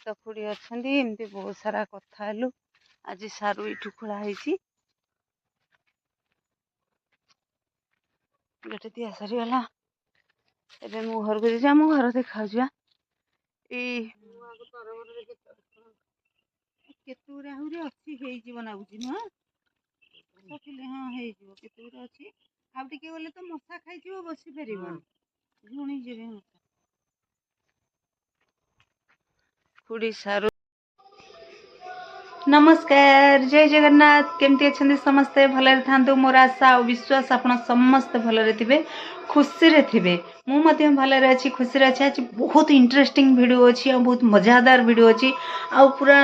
ତ ଖୁଡ଼ି ଅଛନ୍ତି ଏମିତି ବହୁତ ସାରା କଥା ହେଲୁ। ଆଜି ସାରୁ ଏଇଠୁ ଖୋଳା ହେଇଛି। ଗୋଟେ ଦିଆ ସରିଗଲା। ଏବେ ମୁଁ ଘରକୁ ଯାଉଛି। ଆମ ଘର ଦେଖାଉଛି ଏଇ କେତେ ଆହୁରି ଅଛି ହେଇଯିବ ନାଗୁଛି ନୁହଁ ସକିଲେ ହଁ ହେଇଯିବ କେତେ ଗୁରେ ଅଛି। ଆଉ ଟିକେ ଗଲେ ତ ମଶା ଖାଇଯିବ ବସି ପାରିବନି ଝୁଣିଯିବେ ମଶା। ଖୁଡ଼ି ସାରୁ नमस्कार जय जगन्नाथ केमती अच्छे समस्ते भलरे थांतु मोर आशा और विश्वास आपण समस्ते भलरे थिबे खुशी रे थिबे मु मध्य भलरे अछि खुशी रे अछि। आज बहुत इंटरेस्टिंग वीडियो अछि और बहुत मजादार वीडियो अछि आ पूरा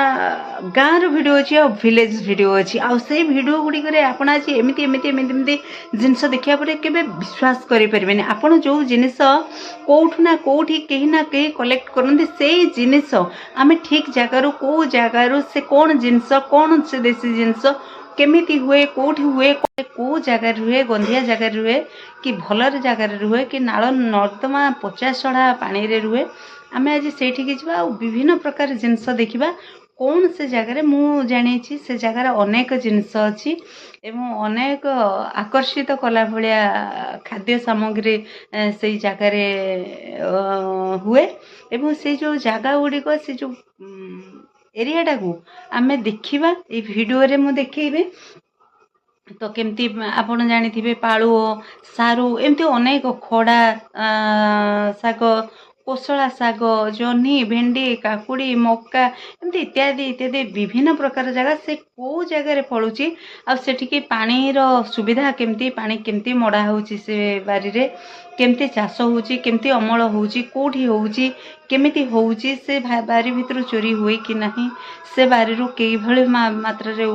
गाँव रो वीडियो अछि और विलेज वीडियो अछि आ से वीडियो गुडी करे आपण आज एमिति एमिति एमिति एमिति जिंस देखिया परे केबे विश्वास करि परिबेनी। आपण जो जिनिस कोठु ना कोठी केही ना केही कलेक्ट करनती से जिनिस आमे ठीक जगारू को जगारू से कौन जिनस कौन से देसी जिनस केमिति हुए कोठी हुए को जगार रुहे गंधिया जगार रुहे कि भलर जगार रुहे कि नाल नर्दमा पचा सड़ा पानी रे रुहे। आमे आज सेठी जिबा और विभिन्न प्रकार जिनस देखिबा कौन से जगार मु जानी से जगार अनेक जिनस अछि एवं अनेक आकर्षित कला भलिया खाद्य सामग्री से जगार हुए एवं से जो जगह गुड़िक से जो एरियाटा को आमे देखिबा ए वीडियो रे मु देखेबे। तो केमती आपण जानिथिबे पाळुओ सारू एमती अनेक खड़ा साग कोसला साग जह्नी भेंडी काकुड़ी मक्का एमती इत्यादि इत्यादि विभिन्न प्रकार जगह से को जगह फलुची आ सेठिके पानी रो सुविधा केमती पानी केमती मड़ा होउची से बारी रे केमती चाष होउची केमती अमल होउची कोठी होउची केमिति होउची से बारी भितर चोरी हुए कि नहीं से बारी रो केई भली मात्रा रे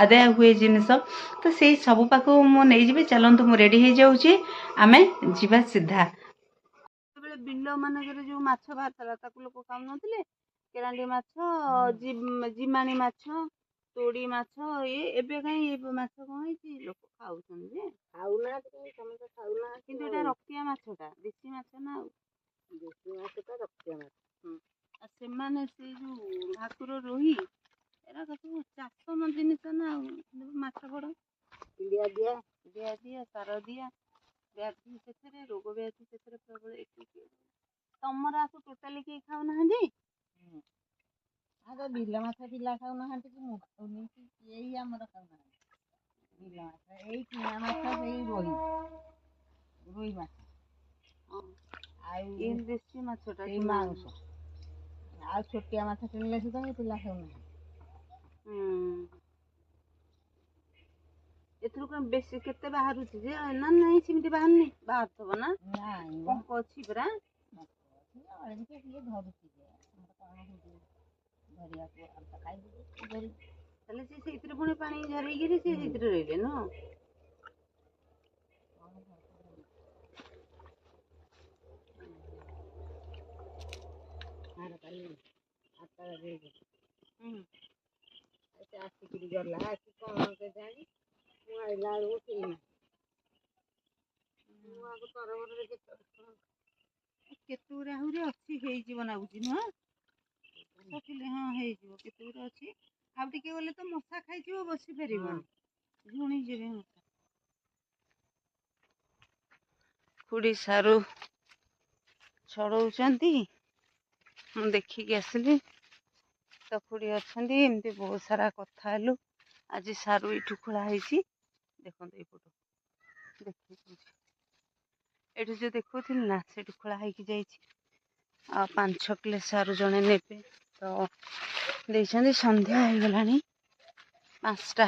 आदाय हुए जिनिस। तो से सब पाख मु नहीं जिबे चलंतु मु रेडी हो जाउची आमे जिबा सीधा। बेले बिल मानकर जो माछ बाहरतला ताकू लोक खाउ नथिले केरांडी माछ जिमानी माछ तोड़ी माछ ये एबे काई ये माछ कोन होईची लोक खाउछन जे खाउना समस्त खाउना किंतु एटा रक्तिया माछटा देसी माछ ना देसी माछटा रक्तिया माछ आ से माने से जो भाकुर रोही एरा सब चाष जिनिस ना माछ बड़ पिडिया दिया सार दिया व्याधि से रोग व्याधि से प्रबल एक तमर आसु टोटाली के खाउ ना आगे बिल माछ पिला खाउ ना कि मु खाउनी कि एई हमर खाउ ना बिल माछ एई किना माछ एई रोही माछ आई देसी माछटा एई मांस आ छोटिया माछ किनले सुदा पिला खाउ ना एथुर कम बेसी केते बाहरुची जे ना नहीं सिमती बाहरनी बाहर थबो ना नहीं पंख अछि परा अरे के ये धरुची जे हमरा कोन धरिया को हम त खाइ धरि तले से इतरे पुणी पानी झरई गिरी से इतरे रहिले न हार पानी आता रे ऐसे आस्ती गला कि कोन के जानी मु आइला रो के मु आगो तरवर के केते गुरे आहुरी अछि हेई नागुची न सकिले हाँ हेई केते गुरे अछि आ टिके गले तो मशा खाइजिवो बसी परिबनी झुणी जिवे मशा। खुड़ी सारू छड़ौचंती मु देखिकी आसिली। तो खुड़ी अछंती एमती बहुत सारा कथा हेलु। आज सारू इठू खोला ହେଇଛି देखो ये फोटो देखिए एठू जो देखुथिल ना सेठू खोला ହେଇକି ଯାଇଛି आ 5-6 किलो सारू जणे नेबे तो देइछंती संध्या हो गलानी 5टा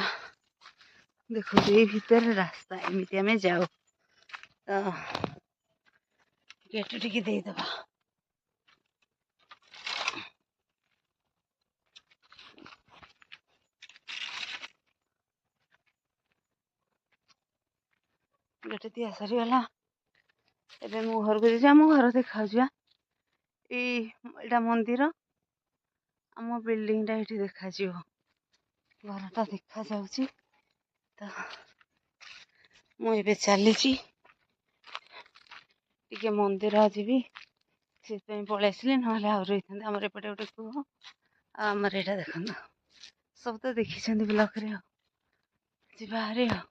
देखो ये भीतर रास्ता एमती आमे जाओ तो गेट टिके दे दबा गेट दिया सरीगला। एबे मु घर को जाम घर देखा एटा मंदिर आम बिल्डिंगटा ये देखा घरटा देखा जाउची। तो मु एबे चली टिके मंदिर जीवी ସେଥିପାଇଁ ପଳେଇ ଆସିଲି, ନହେଲେ ଆଉ ରହିଥାନ୍ତେ। ଆମର ଏପଟେ ଗୋଟେ କୁହ, ଆଉ ଆମର ଏଇଟା ଦେଖନ୍ତୁ, ସବୁ ତ ଦେଖିଛନ୍ତି ବ୍ଲକରେ। ଆଉ ଯିବା ହାରି ଆଉ।